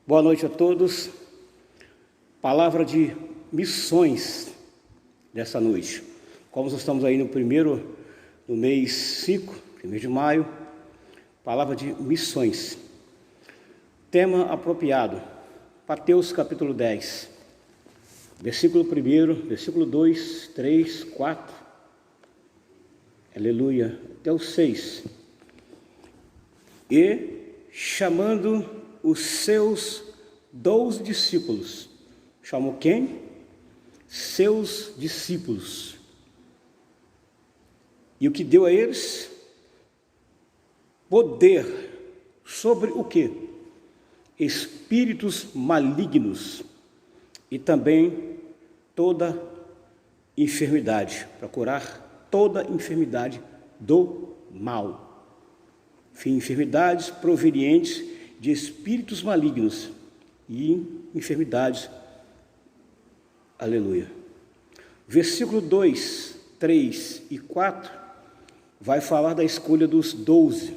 Boa noite a todos. Palavra de missões dessa noite. Como nós estamos aí no mês 5, mês de maio, palavra de missões. Tema apropriado, Mateus capítulo 10, versículo 1, versículo 2, 3, 4, aleluia, até o 6. E chamando os seus 12 discípulos. Chamou quem? Seus discípulos. E o que deu a eles? Poder sobre o quê? Espíritos malignos e também toda enfermidade, para curar toda enfermidade do mal. Enfermidades provenientes de espíritos malignos e enfermidades. Aleluia. Versículo 2, 3 e 4 vai falar da escolha dos 12.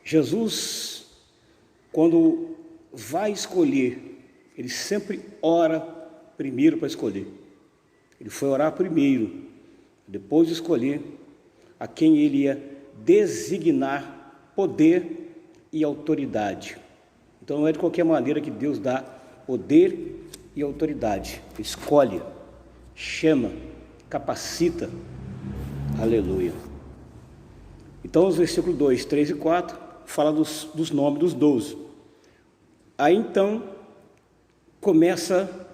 Jesus, quando vai escolher, ele sempre ora primeiro para escolher. Ele foi orar primeiro, depois de escolher a quem ele ia designar poder e autoridade. Então não é de qualquer maneira que Deus dá poder e autoridade. Escolhe, chama, capacita. Aleluia. Então os versículos 2, 3 e 4 fala dos nomes dos 12. Aí então começa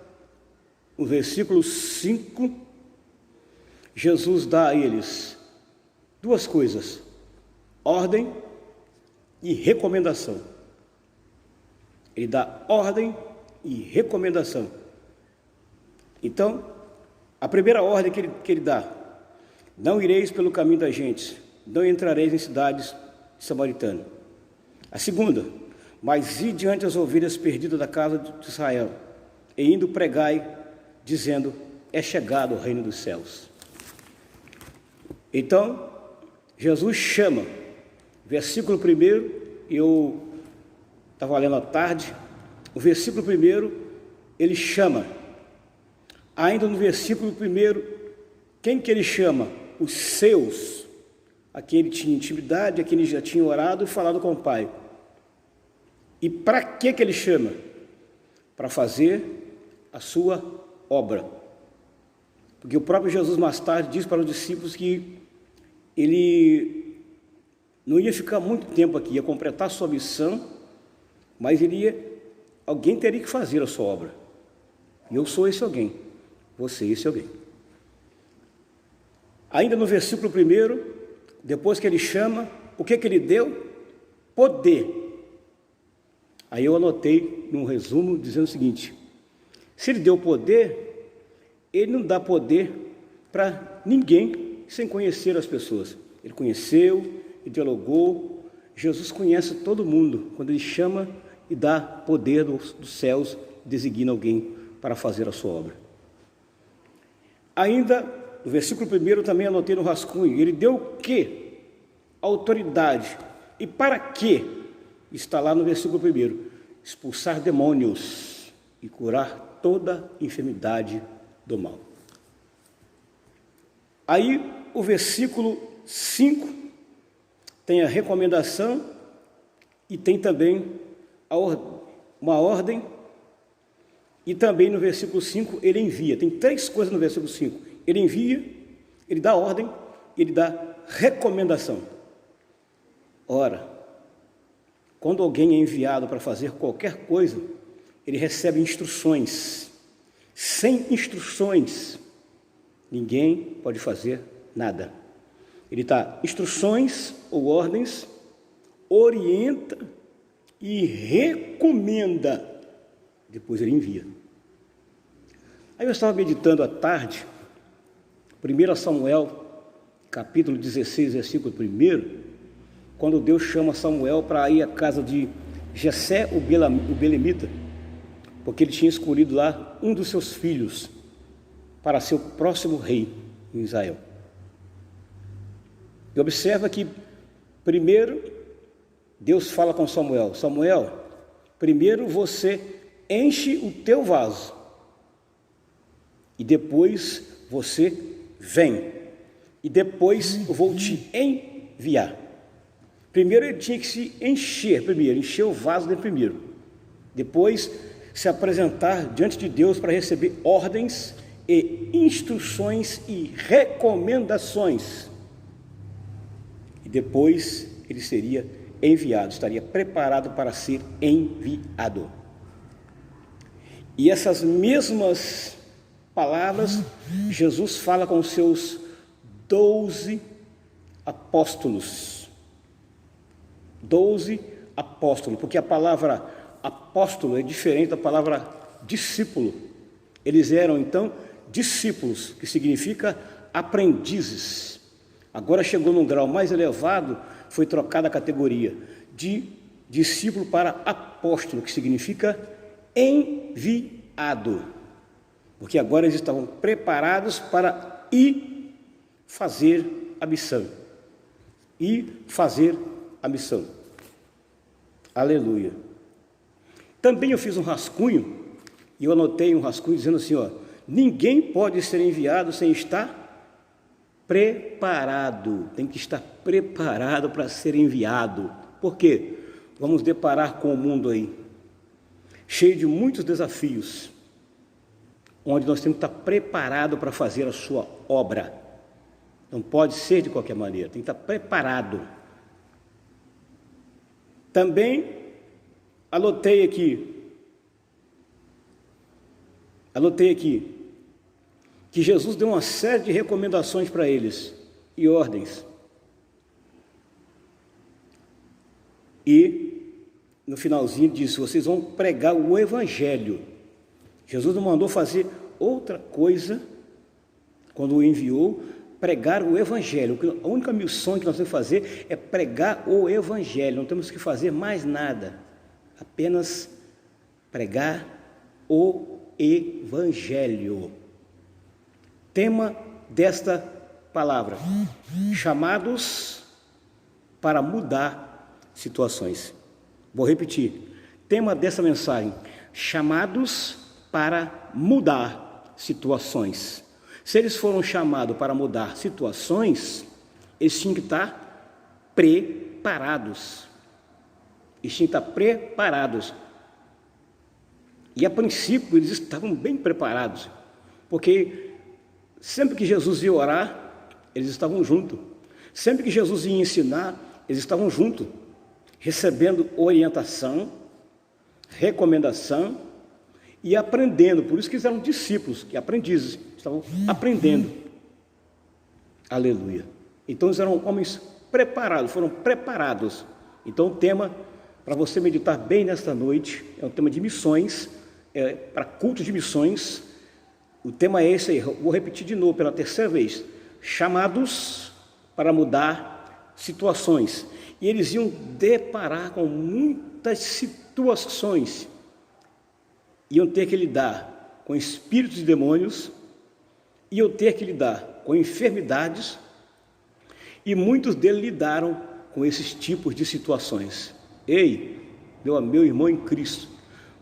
o versículo 5. Jesus dá a eles duas coisas: ordem e recomendação. Ele dá ordem e recomendação. Então, a primeira ordem que ele dá: não ireis pelo caminho da gente, não entrareis em cidades samaritanas. A segunda: mas ide diante as ovelhas perdidas da casa de Israel, e indo pregai, dizendo: é chegado o reino dos céus. Então, Jesus chama, versículo 1, eu estava lendo à tarde, o versículo 1, ele chama. Ainda no versículo 1, quem que ele chama? Os seus, a quem ele tinha intimidade, a quem ele já tinha orado e falado com o Pai. E para que ele chama? Para fazer a sua obra. Porque o próprio Jesus mais tarde diz para os discípulos que ele não ia ficar muito tempo aqui, ia completar a sua missão, mas alguém teria que fazer a sua obra. E eu sou esse alguém, você é esse alguém. Ainda no versículo 1, depois que ele chama, o que ele deu? Poder. Aí eu anotei num resumo dizendo o seguinte: se ele deu poder, ele não dá poder para ninguém sem conhecer as pessoas. Ele conheceu, ele dialogou. Jesus conhece todo mundo quando ele chama e dá poder dos céus, designa alguém para fazer a sua obra. Ainda no versículo 1 também anotei no rascunho: ele deu o quê? Autoridade. E para quê? Está lá no versículo 1: expulsar demônios e curar toda enfermidade do mal. Aí o versículo 5 tem a recomendação e tem também uma ordem, e também no versículo 5 ele envia. Tem três coisas no versículo 5: ele envia, ele dá ordem, ele dá recomendação. Ora, quando alguém é enviado para fazer qualquer coisa, ele recebe instruções. Sem instruções, ninguém pode fazer nada. Ele dá instruções ou ordens, orienta e recomenda. Depois ele envia. Aí eu estava meditando à tarde, 1 Samuel, capítulo 16, versículo 1, quando Deus chama Samuel para ir à casa de Jessé, o belemita, porque ele tinha escolhido lá um dos seus filhos para ser o próximo rei em Israel. E observa que, primeiro, Deus fala com Samuel: Samuel, primeiro você enche o teu vaso e depois você vem e depois eu vou te enviar. Primeiro ele tinha que se encher, encher o vaso de primeiro, depois se apresentar diante de Deus para receber ordens e instruções e recomendações, e depois ele seria enviado, estaria preparado para ser enviado. E essas mesmas palavras Jesus fala com os seus 12 apóstolos. 12 apóstolos, porque a palavra apóstolo é diferente da palavra discípulo. Eles eram então discípulos, que significa aprendizes. Agora chegou num grau mais elevado, foi trocada a categoria de discípulo para apóstolo, que significa enviado, porque agora eles estavam preparados para ir fazer a missão. Ir fazer a missão. Aleluia. Também eu fiz um rascunho, e eu anotei um rascunho dizendo assim, ninguém pode ser enviado sem estar preparado. Tem que estar preparado para ser enviado. Por quê? Vamos deparar com o mundo aí, cheio de muitos desafios, onde nós temos que estar preparado para fazer a sua obra. Não pode ser de qualquer maneira, tem que estar preparado. Também anotei aqui que Jesus deu uma série de recomendações para eles e ordens. E no finalzinho disse: vocês vão pregar o Evangelho. Jesus não mandou fazer outra coisa quando o enviou, pregar o Evangelho. A única missão que nós temos que fazer é pregar o Evangelho. Não temos que fazer mais nada, apenas pregar o Evangelho. Tema desta palavra: chamados para mudar situações. Vou repetir, tema dessa mensagem: chamados para mudar situações. Se eles foram chamados para mudar situações, eles tinham que estar preparados. Eles tinham que estar preparados. E a princípio eles estavam bem preparados, porque sempre que Jesus ia orar, eles estavam juntos. Sempre que Jesus ia ensinar, eles estavam juntos, recebendo orientação, recomendação e aprendendo. Por isso que eles eram discípulos, que aprendizes, estavam aprendendo. Aleluia. Então eles eram homens preparados, foram preparados. Então o tema para você meditar bem nesta noite é um tema de missões, para culto de missões. O tema é esse aí, vou repetir de novo pela terceira vez: chamados para mudar situações. E eles iam deparar com muitas situações, iam ter que lidar com espíritos de demônios, iam ter que lidar com enfermidades, e muitos deles lidaram com esses tipos de situações. Ei, meu irmão em Cristo,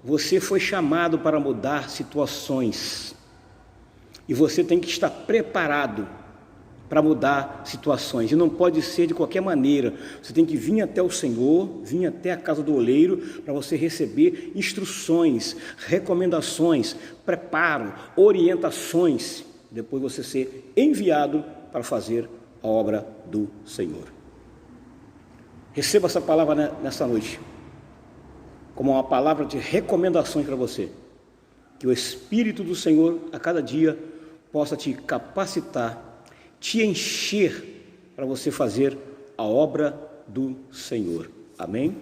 você foi chamado para mudar situações, e você tem que estar preparado para mudar situações, e não pode ser de qualquer maneira. Você tem que vir até o Senhor, vir até a casa do oleiro, para você receber instruções, recomendações, preparo, orientações, depois você ser enviado para fazer a obra do Senhor. Receba essa palavra nessa noite, como uma palavra de recomendações para você, que o Espírito do Senhor a cada dia possa te capacitar, te encher para você fazer a obra do Senhor. Amém?